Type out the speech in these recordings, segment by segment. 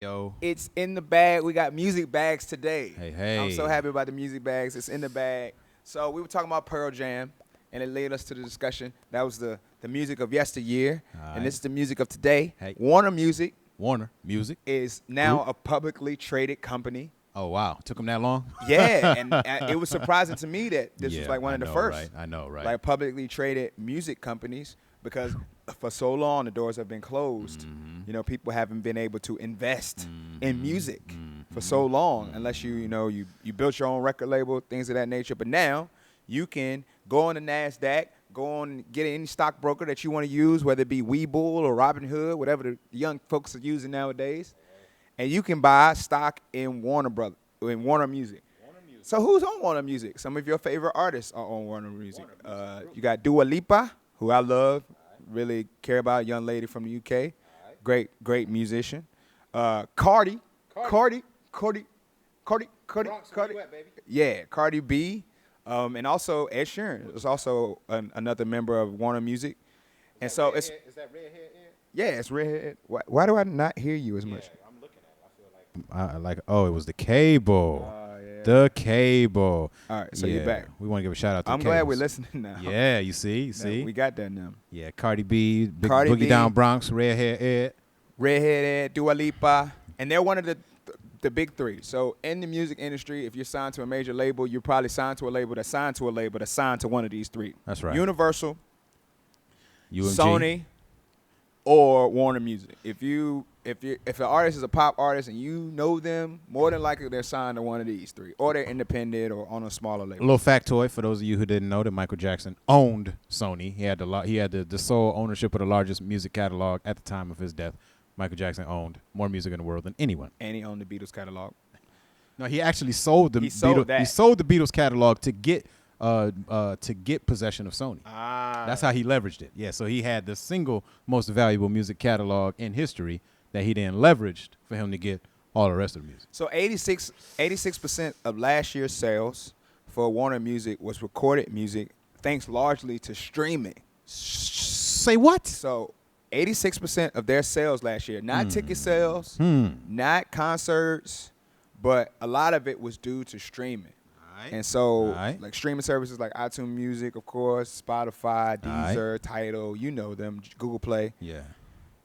Yo. It's in the bag. We got music bags today. Hey. I'm so happy about the music bags. It's in the bag. So we were talking about Pearl Jam, and it led us to the discussion. That was the music of yesteryear, and this is the music of today. Hey. Warner Music Warner Music is now Group. a publicly traded company. Oh, wow. Took them that long? Yeah, and it was surprising to me that this was Yeah, like one I of the know, first. right? I know, right? Like publicly traded music companies because for so long the doors have been closed. Mm-hmm. You know, people haven't been able to invest in music for so long unless you built your own record label, things of that nature. But now you can go on the Nasdaq, go on get any stockbroker that you want to use, whether it be Webull or Robinhood, whatever the young folks are using nowadays, and you can buy stock in Warner Music. So who's on Warner Music? Some of your favorite artists are on Warner Music. You got Dua Lipa, who I love, really care about, a young lady from the UK, great musician. Cardi. Yeah, Cardi B, and also Ed Sheeran is also another member of Warner Music. And so it's Is that redhead Ed? yeah, it's Redhead. Why do I not hear you as much? I'm looking at it. I feel like, it was the cable. Yeah. The cable. All right, so you're back. We want to give a shout out to I'm the glad cables. we're listening now. Yeah, you see? Now, we got that now. Yeah, Cardi B, Big Cardi Boogie B. Down Bronx, Redhead Ed. Redhead Ed, Dua Lipa, and they're one of the big three. So in the music industry, if you're signed to a major label, you're probably signed to a label that's signed to a label that's signed to one of these three. That's right. Universal, UMG. Sony, or Warner Music. If an artist is a pop artist and you know them, more than likely they're signed to one of these three, or they're independent or on a smaller A label. little factoid for those of you who didn't know that Michael Jackson owned Sony. He had the sole ownership of the largest music catalog at the time of his death. Michael Jackson owned more music in the world than anyone. And he owned the Beatles catalog. No, he actually sold the He sold that. He sold the Beatles catalog to get possession of Sony. That's how he leveraged it. Yeah, so he had the single most valuable music catalog in history that he then leveraged for him to get all the rest of the music. So 86% of last year's sales for Warner Music was recorded music, thanks largely to streaming. Say what? So 86% of their sales last year, not ticket sales, not concerts, but a lot of it was due to streaming. And so, like streaming services like iTunes Music, of course, Spotify, Deezer, Tidal, you know them, Google Play. Yeah,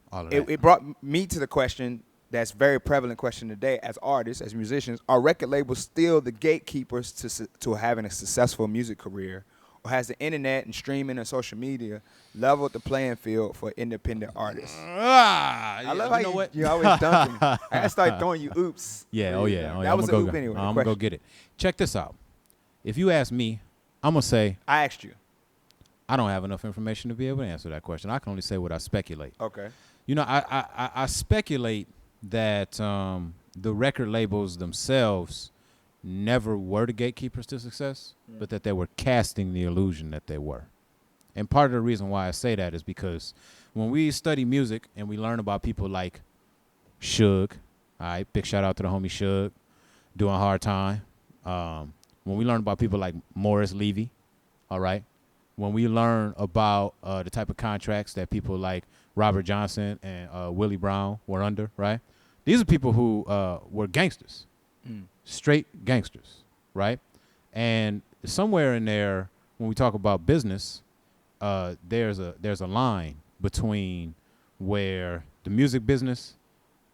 all of that. It brought me to the question that's very prevalent question today as artists, as musicians. Are record labels still the gatekeepers to having a successful music career? Or has the internet and streaming and social media leveled the playing field for independent artists? I love how you always dunking. I gotta start throwing you oops. Yeah, oh yeah. That was an oop anyway. I'm going to go get it. Check this out. If you ask me, I'm going to say I asked you. I don't have enough information to be able to answer that question. I can only say what I speculate. Okay. You know, I speculate that the record labels themselves never were the gatekeepers to success, but that they were casting the illusion that they were. And part of the reason why I say that is because when we study music and we learn about people like Suge, all right, big shout out to the homie Suge, doing Hard Time. When we learn about people like Morris Levy, all right, when we learn about the type of contracts that people like Robert Johnson and Willie Brown were under, right? These are people who were gangsters, straight gangsters, right? And somewhere in there, when we talk about business, there's a line between where the music business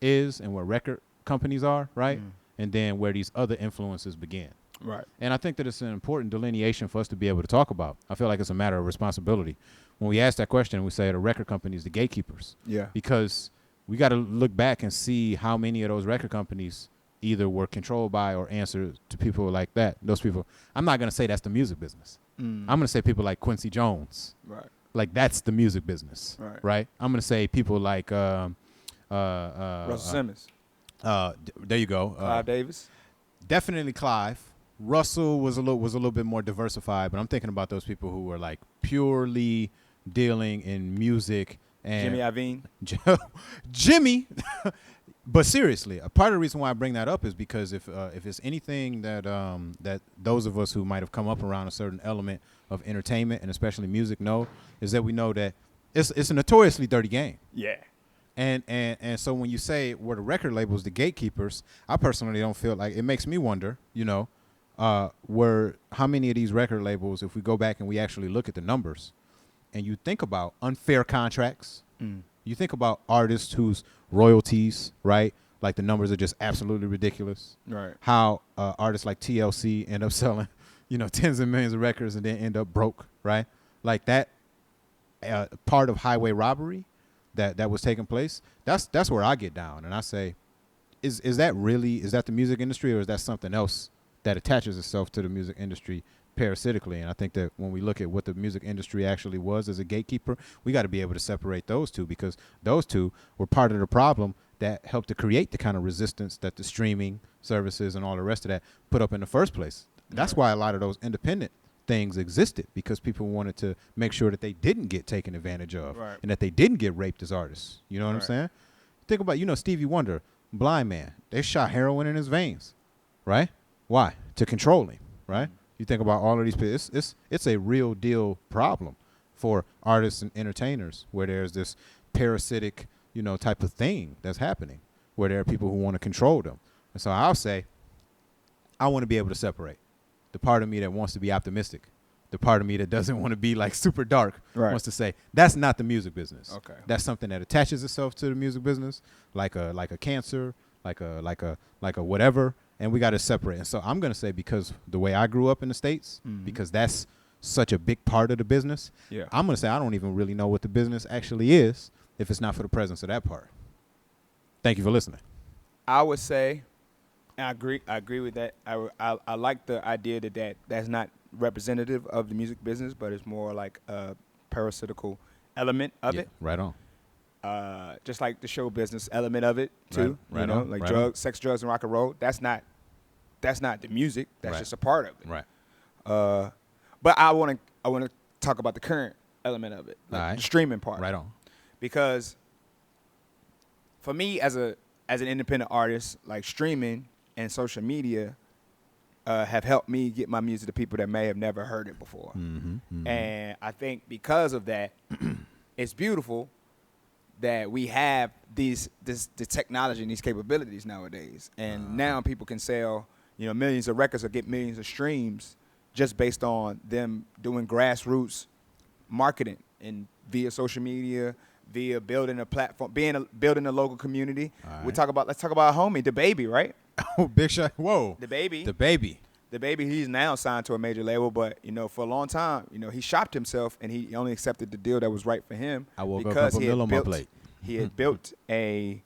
is and where record companies are, right? And then where these other influences begin. Right. And I think that it's an important delineation for us to be able to talk about. I feel like it's a matter of responsibility. When we ask that question, we say the record companies, the gatekeepers. Yeah. Because we got to look back and see how many of those record companies either were controlled by or answered to people like that. Those people, I'm not going to say that's the music business. I'm going to say people like Quincy Jones. Right. Like that's the music business. Right. I'm going to say people like Russell Simmons. There you go. Clive Davis. Definitely Clive. Russell was a little bit more diversified, but I'm thinking about those people who were like purely dealing in music and Jimmy Iovine. Jimmy. But seriously, a part of the reason why I bring that up is because if it's anything that that those of us who might have come up around a certain element of entertainment and especially music know, is that we know that it's a notoriously dirty game. Yeah. And so when you say were the record labels the gatekeepers, I personally don't feel like it makes me wonder, were how many of these record labels, if we go back and we actually look at the numbers and you think about unfair contracts, you think about artists whose royalties, right? Like the numbers are just absolutely ridiculous. Right. How artists like TLC end up selling, tens of millions of records and then end up broke, right? Like that part of highway robbery that was taking place. That's where I get down and I say, is that the music industry, or is that something else that attaches itself to the music industry parasitically? And I think that when we look at what the music industry actually was as a gatekeeper, we got to be able to separate those two, because those two were part of the problem that helped to create the kind of resistance that the streaming services and all the rest of that put up in the first place. That's why a lot of those independent things existed, because people wanted to make sure that they didn't get taken advantage of, and that they didn't get raped as artists. You know what I'm saying? Think about, Stevie Wonder, blind man. They shot heroin in his veins, right? Why? To control him, right? You think about all of these people. It's a real deal problem for artists and entertainers, where there's this parasitic, type of thing that's happening, where there are people who want to control them. And so I'll say, I want to be able to separate the part of me that wants to be optimistic, the part of me that doesn't want to be like super dark, wants to say that's not the music business. Okay, that's something that attaches itself to the music business, like a cancer, like a whatever, and we got to separate. And so I'm gonna say, because the way I grew up in the States, because that's such a big part of the business. Yeah, I'm gonna say I don't even really know what the business actually is if it's not for the presence of that part. Thank you for listening. I would say, I agree with that. I like the idea that's not representative of the music business, but it's more like a parasitical element of it. Right on. Just like the show business element of it too. Right on. Like drugs, sex, drugs, and rock and roll. That's not the music. That's just a part of it. Right. But I want to talk about the current element of it, like the streaming part. Right on. Because for me, as an independent artist, like streaming and social media have helped me get my music to people that may have never heard it before. And I think because of that, it's beautiful that we have the technology and these capabilities nowadays. And now people can sell, millions of records or get millions of streams just based on them doing grassroots marketing and via social media, via building a platform, building a local community. Right. Let's talk about our homie, the baby, right? Oh, big shot! Whoa, the baby. He's now signed to a major label, but for a long time, he shopped himself, and he only accepted the deal that was right for him. I woke up with a meal on my plate. He had built a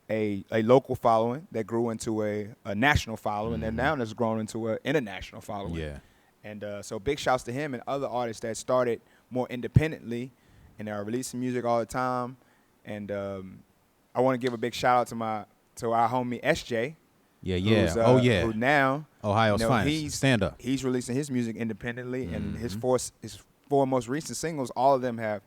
local following that grew into a national following, and now it's grown into an international following. Yeah. And so big shouts to him and other artists that started more independently and are releasing music all the time. And I want to give a big shout out to our homie SJ. Yeah. Who now Ohio's finest. Stand up. He's releasing his music independently, and his four most recent singles, all of them have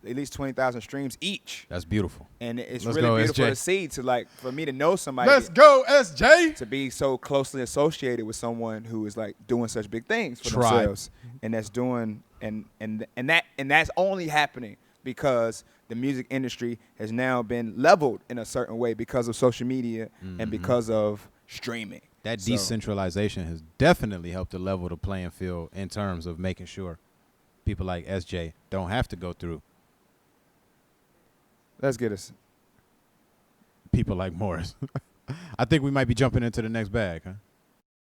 at least 20,000 streams each. That's beautiful. And it's really beautiful to see, for me to know somebody. Let's go, SJ. To be so closely associated with someone who is like doing such big things for themselves, and that's doing and that's only happening because the music industry has now been leveled in a certain way because of social media and because of streaming. That decentralization has definitely helped to level the playing field in terms of making sure people like SJ don't have to go through. Let's get us people like Morris. I think we might be jumping into the next bag, huh?